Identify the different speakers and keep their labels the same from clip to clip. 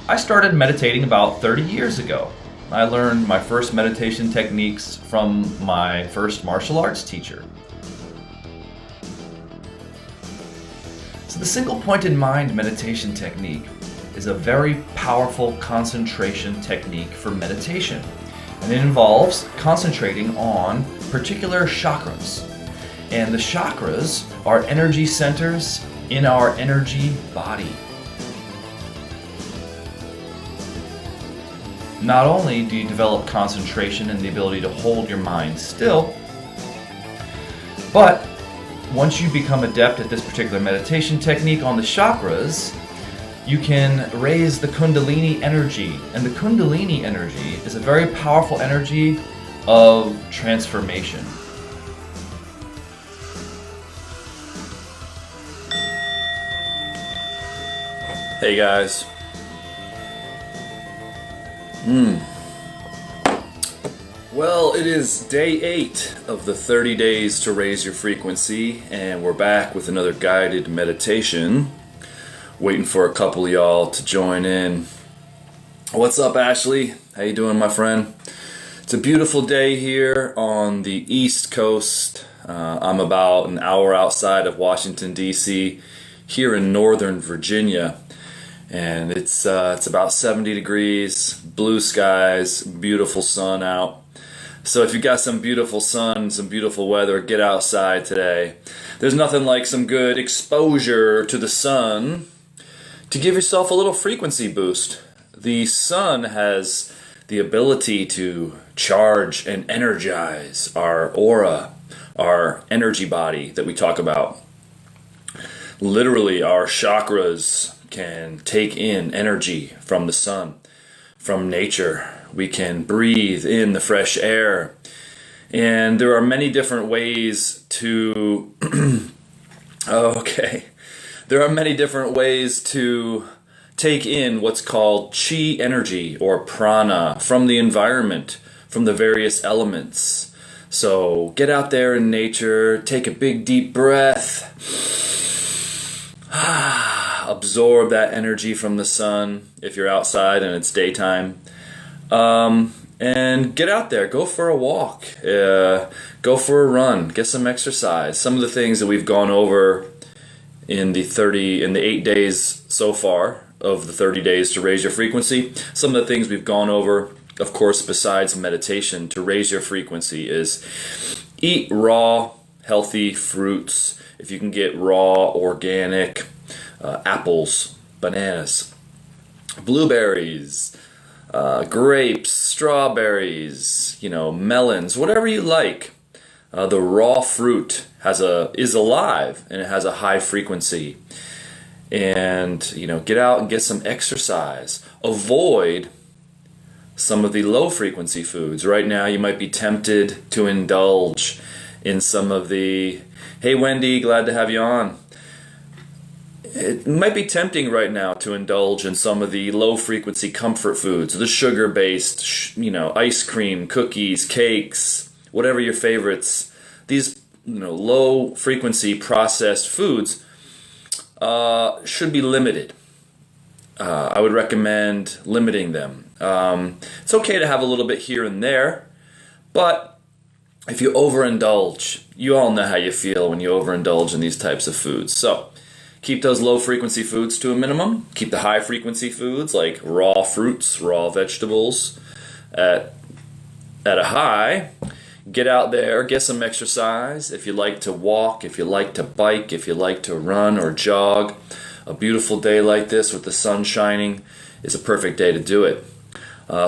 Speaker 1: I started meditating about 30 years ago. I learned my first meditation techniques from my first martial arts teacher. So the single pointed mind meditation technique is a very powerful concentration technique for meditation. And it involves concentrating on particular chakras. And the chakras are energy centers in our energy body. Not only do you develop concentration and the ability to hold your mind still, but once you become adept at this particular meditation technique on the chakras, you can raise the Kundalini energy. And the Kundalini energy is a very powerful energy of transformation.
Speaker 2: Hey guys. Well, it is day 8 of the 30 days to raise your frequency, and we're back with another guided meditation. Waiting for a couple of y'all to join in. What's up, Ashley? How you doing, my friend? It's a beautiful day here on the East Coast. I'm about an hour outside of Washington, D.C., here in Northern Virginia. And it's about 70 degrees, blue skies, beautiful sun out. So if you got some beautiful sun, some beautiful weather, get outside today. There's nothing like some good exposure to the sun to give yourself a little frequency boost. The sun has the ability to charge and energize our aura, our energy body that we talk about. Literally, our chakras can take in energy from the sun, from nature. We can breathe in the fresh air. And there are many different ways to There are many different ways to take in what's called chi energy or prana from the environment, from the various elements. So get out there in nature, take a big deep breath. Absorb that energy from the sun if you're outside and it's daytime. And get out there, go for a walk, go for a run, get some exercise. Some of the things that we've gone over in the 8 days so far of the 30 days to raise your frequency, some of the things we've gone over, of course, besides meditation to raise your frequency, is eat raw, healthy fruits. If you can get raw, organic apples, bananas, blueberries, grapes, strawberries, melons, whatever you like. The raw fruit is alive and it has a high frequency. And get out and get some exercise. Avoid some of the low frequency foods. Right now you might be tempted to indulge in some of the, hey Wendy, glad to have you on. It might be tempting right now to indulge in some of the low-frequency comfort foods, the sugar-based, ice cream, cookies, cakes, whatever your favorites. These, low-frequency processed foods should be limited. I would recommend limiting them. It's okay to have a little bit here and there, but if you overindulge, you all know how you feel when you overindulge in these types of foods. So keep those low-frequency foods to a minimum. Keep the high-frequency foods like raw fruits, raw vegetables at a high. Get out there, get some exercise. If you like to walk, if you like to bike, if you like to run or jog, a beautiful day like this with the sun shining is a perfect day to do it.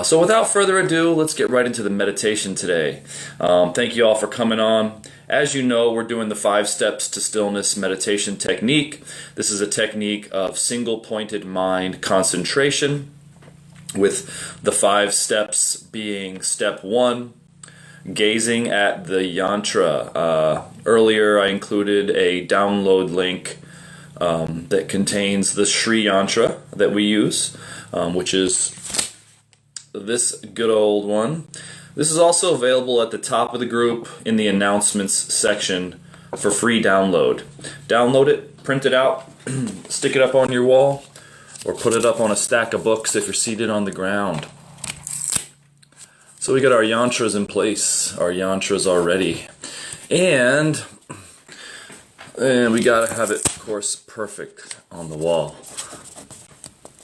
Speaker 2: So without further ado, let's get right into the meditation today. Thank you all for coming on. As you know, we're doing the 5 steps to stillness meditation technique. This is a technique of single-pointed mind concentration, with the 5 steps being step 1, gazing at the yantra. Earlier I included a download link that contains the Shri yantra that we use, which is this good old one. This is also available at the top of the group in the announcements section for free download. Download it, print it out, stick it up on your wall, or put it up on a stack of books if you're seated on the ground. So we got our yantras in place. Our yantras are ready. And we gotta have it, of course, perfect on the wall.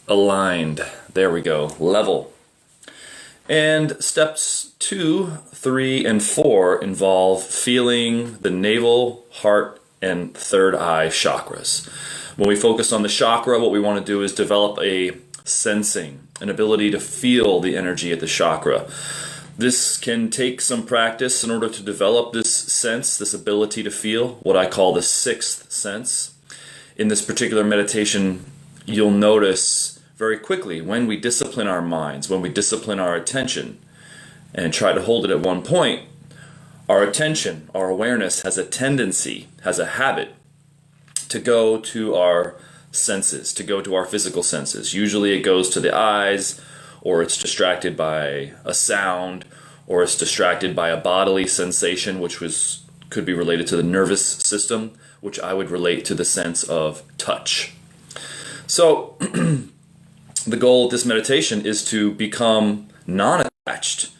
Speaker 2: Aligned. There we go. Level. And steps 2, 3, and 4 involve feeling the navel, heart, and third eye chakras. When we focus on the chakra, what we want to do is develop a sensing, an ability to feel the energy at the chakra. This can take some practice in order to develop this sense, this ability to feel, what I call the sixth sense. In this particular meditation, you'll notice very quickly when we discipline our minds, when we discipline our attention and try to hold it at one point, our attention, our awareness has a tendency, has a habit to go to our senses, to go to our physical senses. Usually it goes to the eyes, or it's distracted by a sound, or it's distracted by a bodily sensation, which could be related to the nervous system, which I would relate to the sense of touch. So the goal of this meditation is to become non-attached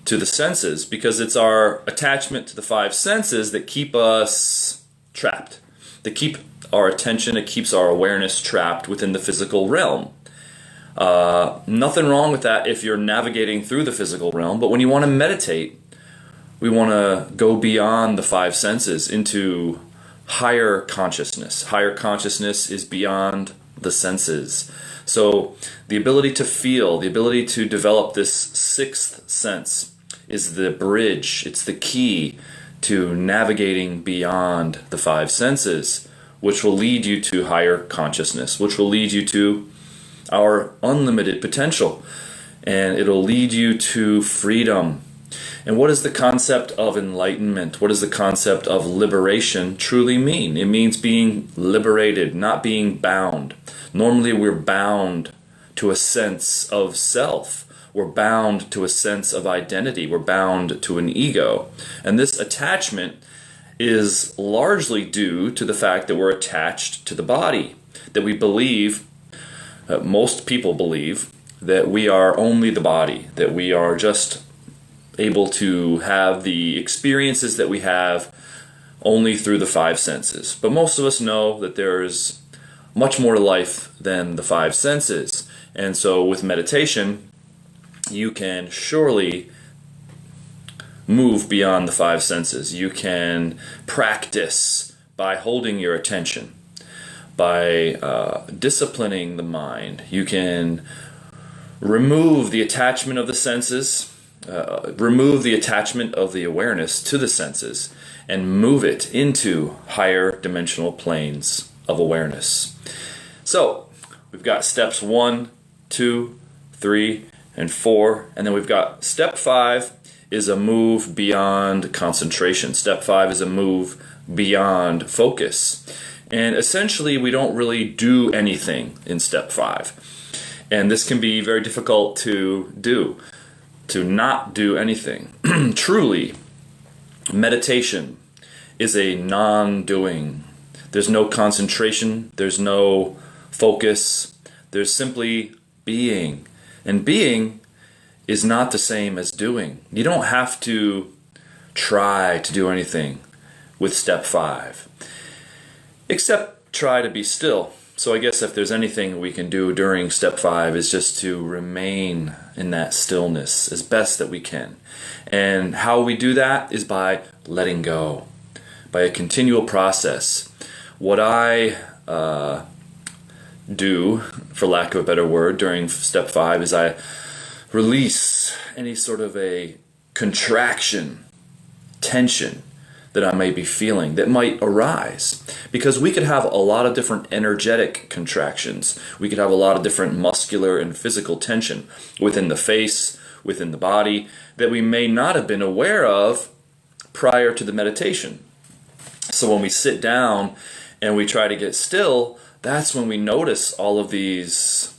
Speaker 2: to the senses, because it's our attachment to the five senses that keep us trapped, that keep our attention, it keeps our awareness trapped within the physical realm. Nothing wrong with that if you're navigating through the physical realm, but when you want to meditate, we want to go beyond the five senses into higher consciousness. Higher consciousness is beyond the senses. So the ability to feel, the ability to develop this sixth sense is the bridge, it's the key to navigating beyond the five senses, which will lead you to higher consciousness, which will lead you to our unlimited potential, and it'll lead you to freedom. And what does the concept of enlightenment, what does the concept of liberation truly mean? It means being liberated, not being bound. Normally we're bound to a sense of self. We're bound to a sense of identity. We're bound to an ego. And this attachment is largely due to the fact that we're attached to the body, that we believe, most people believe, that we are only the body, that we are just able to have the experiences that we have only through the five senses. But most of us know that there's much more to life than the five senses. And so with meditation, you can surely move beyond the five senses. You can practice by holding your attention, by disciplining the mind. You can remove the attachment of the senses, remove the attachment of the awareness to the senses, and move it into higher dimensional planes of awareness. So we've got steps 1, 2, 3, and 4, and then we've got step 5 is a move beyond concentration. Step 5 is a move beyond focus. And essentially we don't really do anything in step 5. And this can be very difficult to do, to not do anything. Truly, meditation is a non-doing. There's no concentration, there's no focus, there's simply being. And being is not the same as doing. You don't have to try to do anything with step 5, except try to be still. So I guess if there's anything we can do during step 5 is just to remain in that stillness as best that we can. And how we do that is by letting go, by a continual process. What I do, for lack of a better word, during step 5 is I release any sort of a contraction, tension that I may be feeling that might arise. Because we could have a lot of different energetic contractions. We could have a lot of different muscular and physical tension within the face, within the body, that we may not have been aware of prior to the meditation. So when we sit down and we try to get still, that's when we notice all of these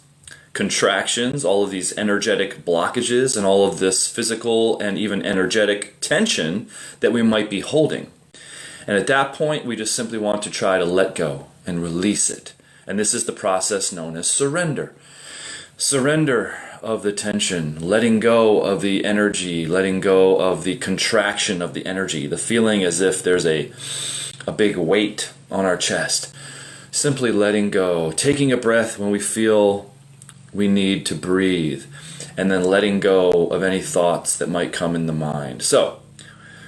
Speaker 2: contractions, all of these energetic blockages, and all of this physical and even energetic tension that we might be holding. And at that point, we just simply want to try to let go and release it. And this is the process known as surrender. Surrender of the tension, letting go of the energy, letting go of the contraction of the energy, the feeling as if there's a big weight on our chest. Simply letting go, taking a breath when we feel we need to breathe, and then letting go of any thoughts that might come in the mind. So,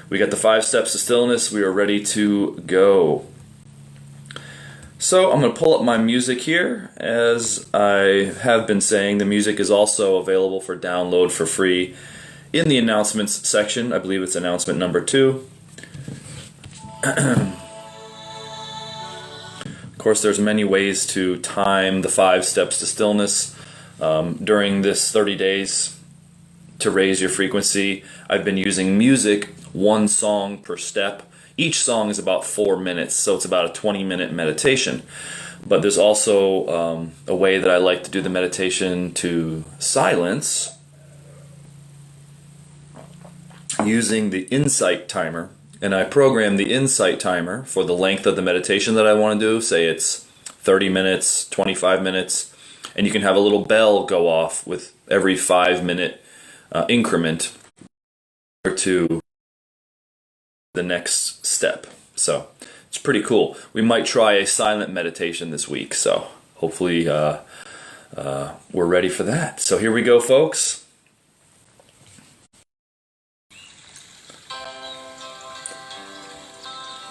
Speaker 2: we got the 5 steps to stillness. We are ready to go. So I'm going to pull up my music here. As I have been saying, the music is also available for download for free in the announcements section. I believe it's announcement number 2. Of course, there's many ways to time the 5 steps to stillness during this 30 days to raise your frequency. I've been using music, 1 song per step. Each song is about 4 minutes, so it's about a 20-minute meditation. But there's also a way that I like to do the meditation to silence using the insight timer. And I program the insight timer for the length of the meditation that I want to do. Say it's 30 minutes, 25 minutes, and you can have a little bell go off with every 5-minute increment to the next step. So it's pretty cool. We might try a silent meditation this week, so hopefully we're ready for that. So here we go, folks.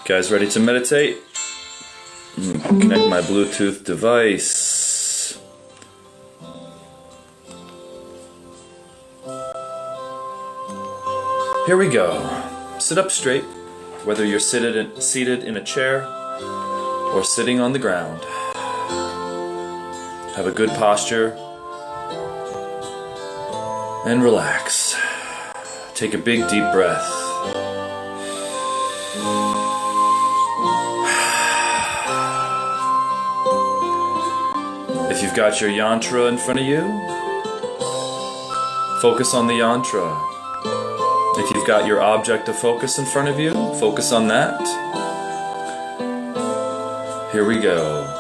Speaker 2: Guys, ready to meditate? Connect my Bluetooth device. Here we go. Sit up straight, whether you're seated in a chair or sitting on the ground. Have a good posture and relax. Take a big deep breath. If you've got your yantra in front of you, focus on the yantra. If you've got your object of focus in front of you, focus on that. Here we go.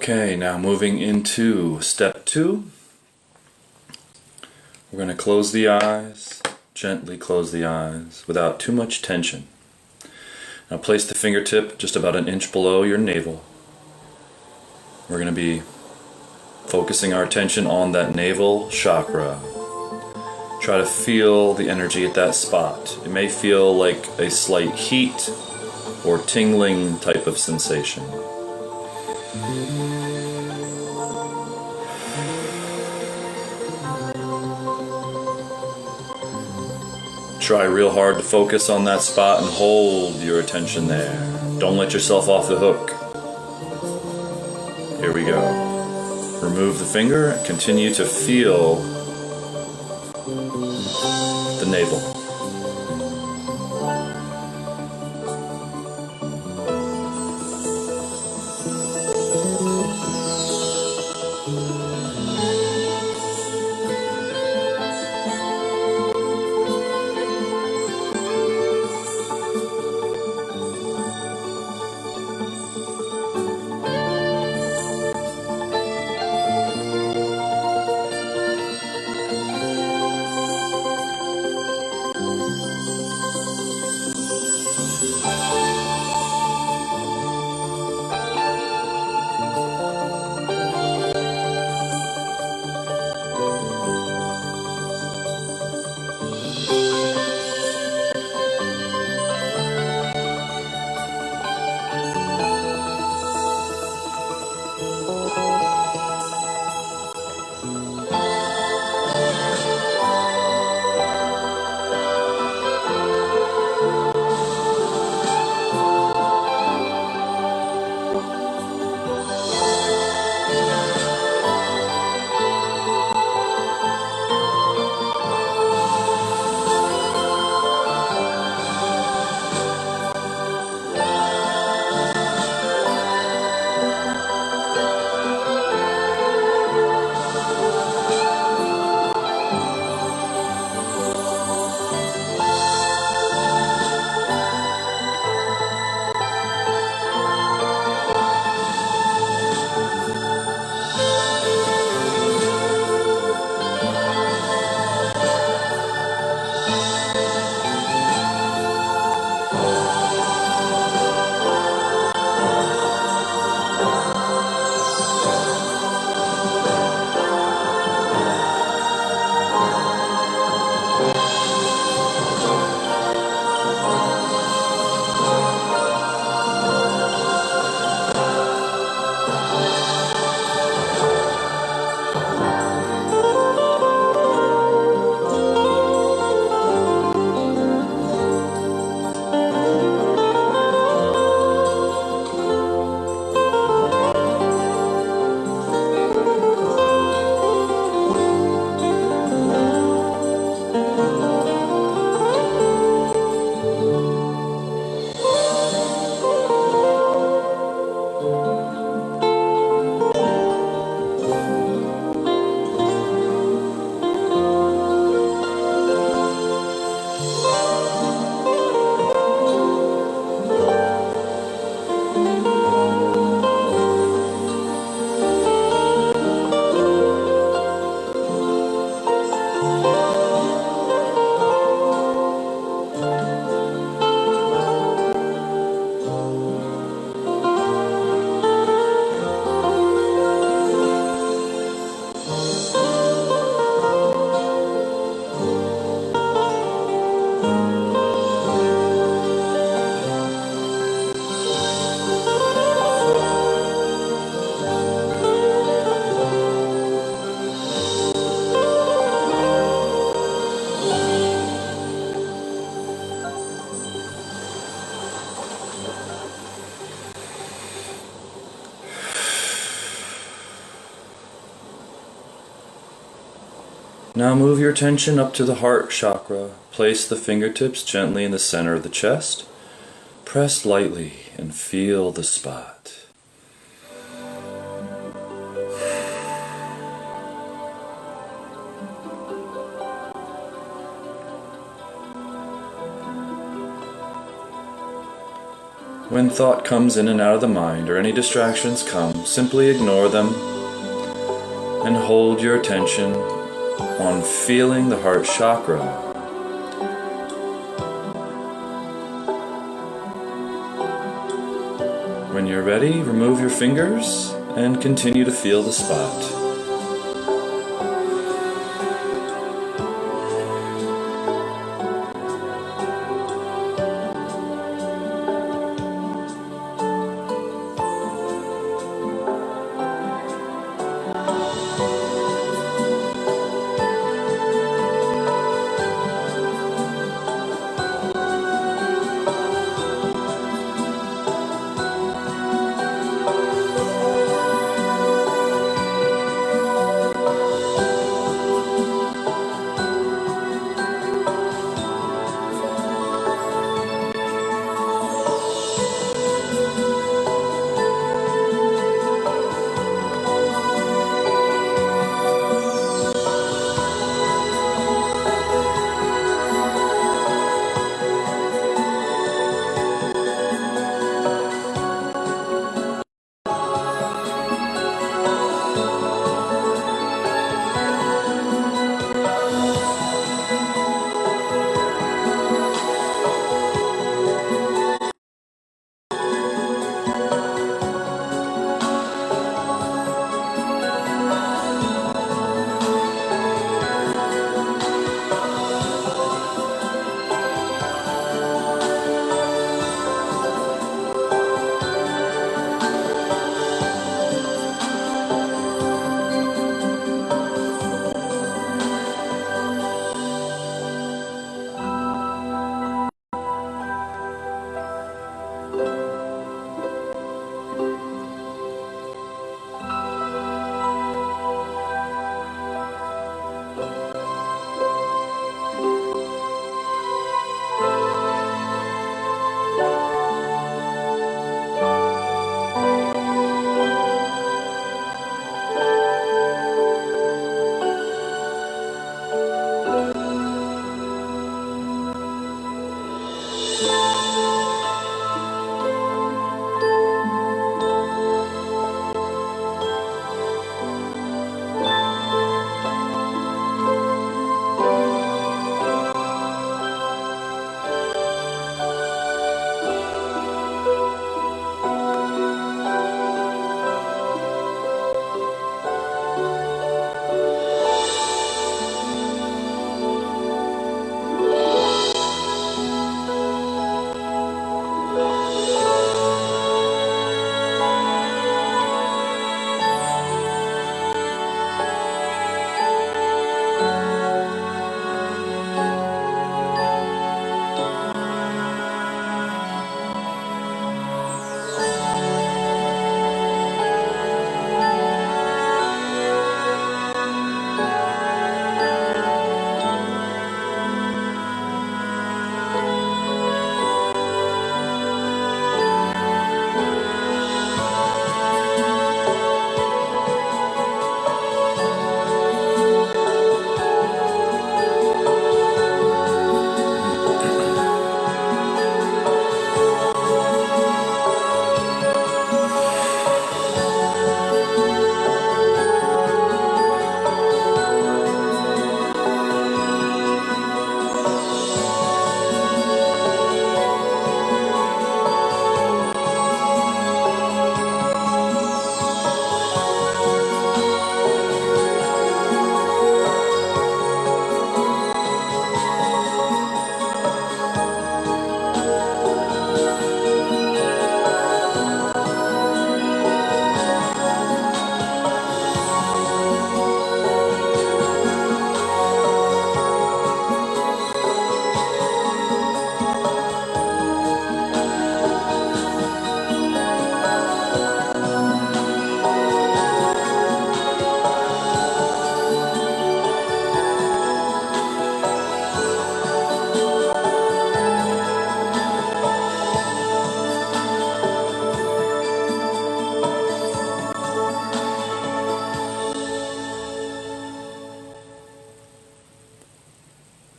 Speaker 2: Okay, now moving into step 2. We're going to close the eyes, gently close the eyes without too much tension. Now place the fingertip just about an inch below your navel. We're going to be focusing our attention on that navel chakra. Try to feel the energy at that spot. It may feel like a slight heat or tingling type of sensation. Try real hard to focus on that spot and hold your attention there. Don't let yourself off the hook. Here we go. Remove the finger and continue to feel the navel. Now move your attention up to the heart chakra. Place the fingertips gently in the center of the chest. Press lightly and feel the spot. When thought comes in and out of the mind, or any distractions come, simply ignore them and hold your attention on feeling the heart chakra. When you're ready, remove your fingers and continue to feel the spot.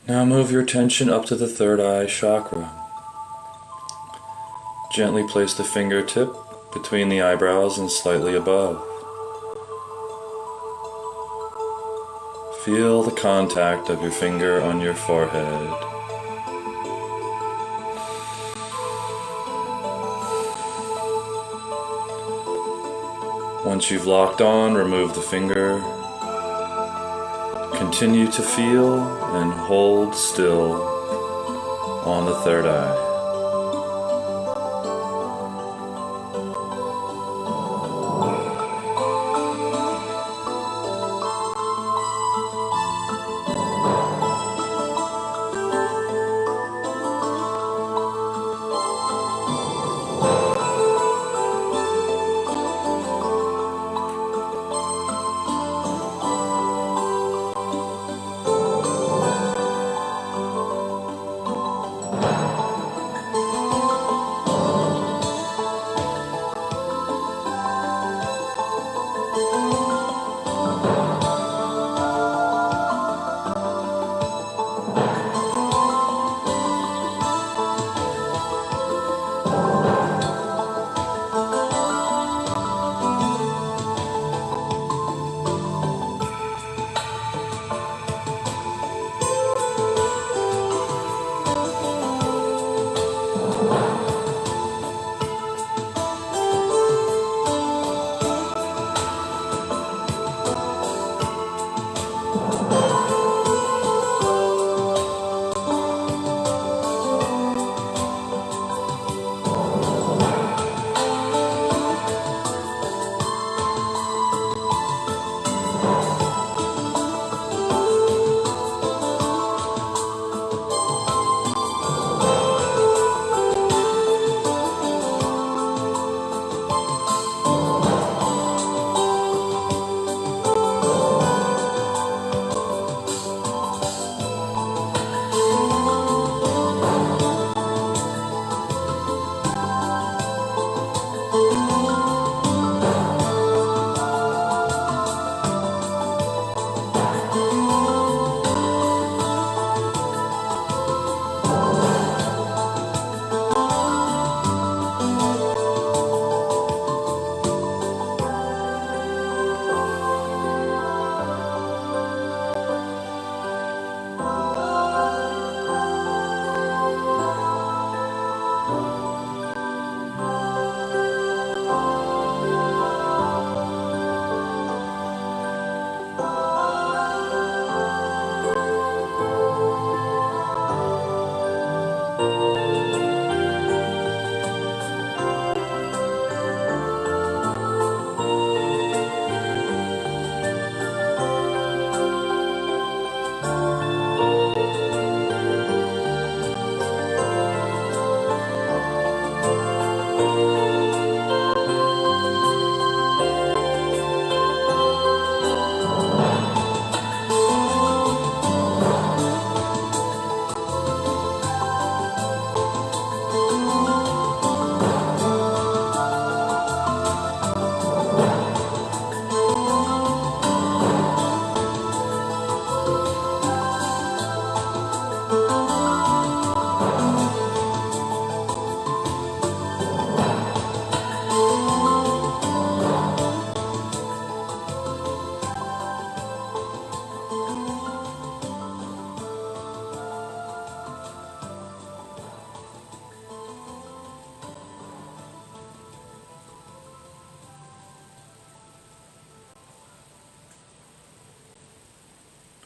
Speaker 2: Now move your attention up to the third eye chakra. Gently place the fingertip between the eyebrows and slightly above. Feel the contact of your finger on your forehead. Once you've locked on, remove the finger. Continue to feel and hold still on the third eye.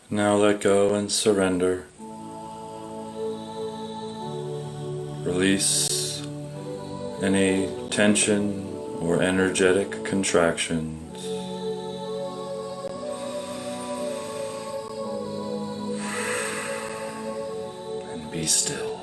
Speaker 2: Now let go and surrender. Release any tension or energetic contractions. And be still.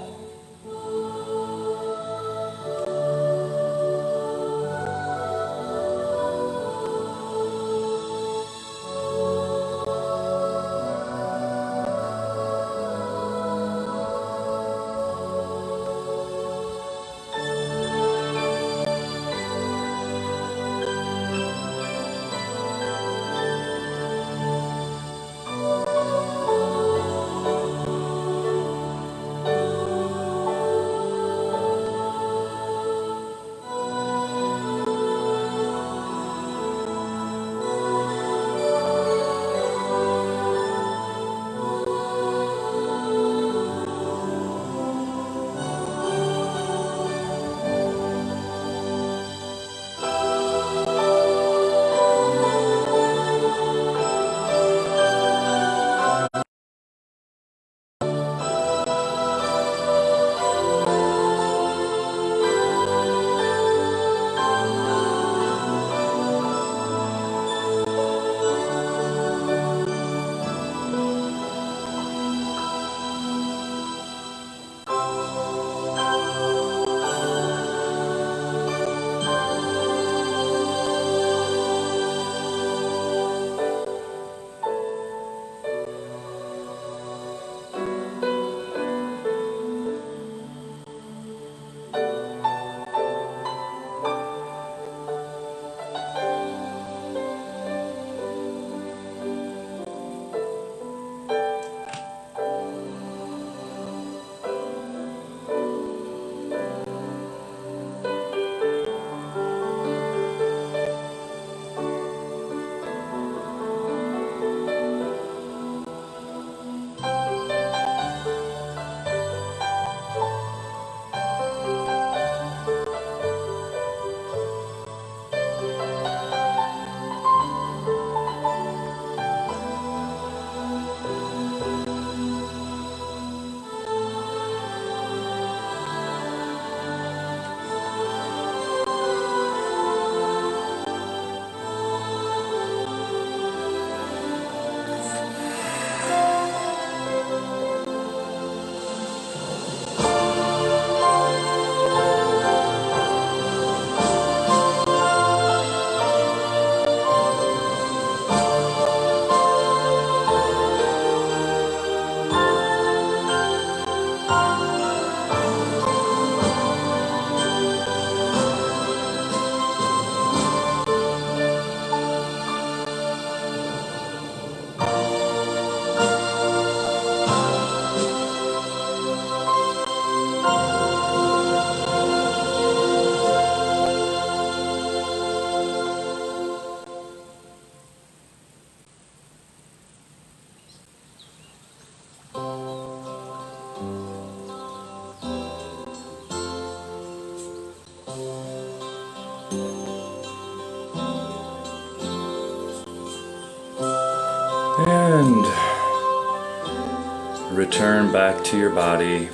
Speaker 2: return back to your body.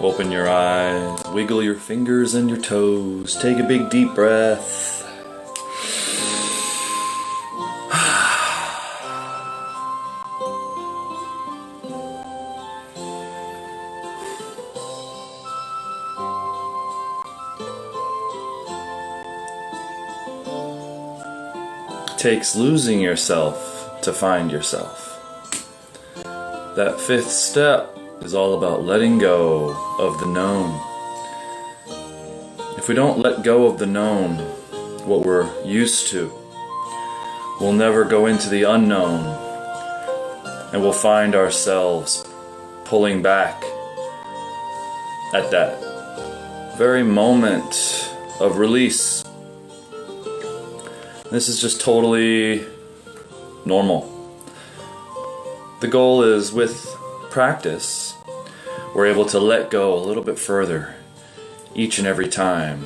Speaker 2: Open your eyes, wiggle your fingers and your toes, take a big deep breath. Takes losing yourself to find yourself. That fifth step is all about letting go of the known. If we don't let go of the known, what we're used to, we'll never go into the unknown, and we'll find ourselves pulling back at that very moment of release. This is just totally normal. The goal is, with practice, we're able to let go a little bit further each and every time.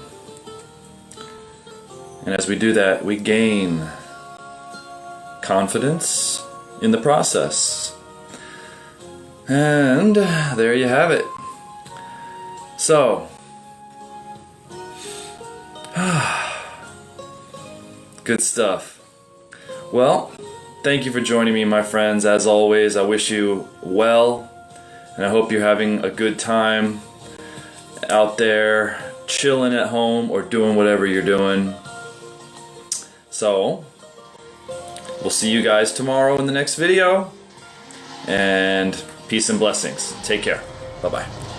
Speaker 2: And as we do that, we gain confidence in the process. And there you have it. So, good stuff. Well, thank you for joining me, my friends. As always, I wish you well, and I hope you're having a good time out there, chilling at home or doing whatever you're doing. So, we'll see you guys tomorrow in the next video, and peace and blessings. Take care. Bye-bye.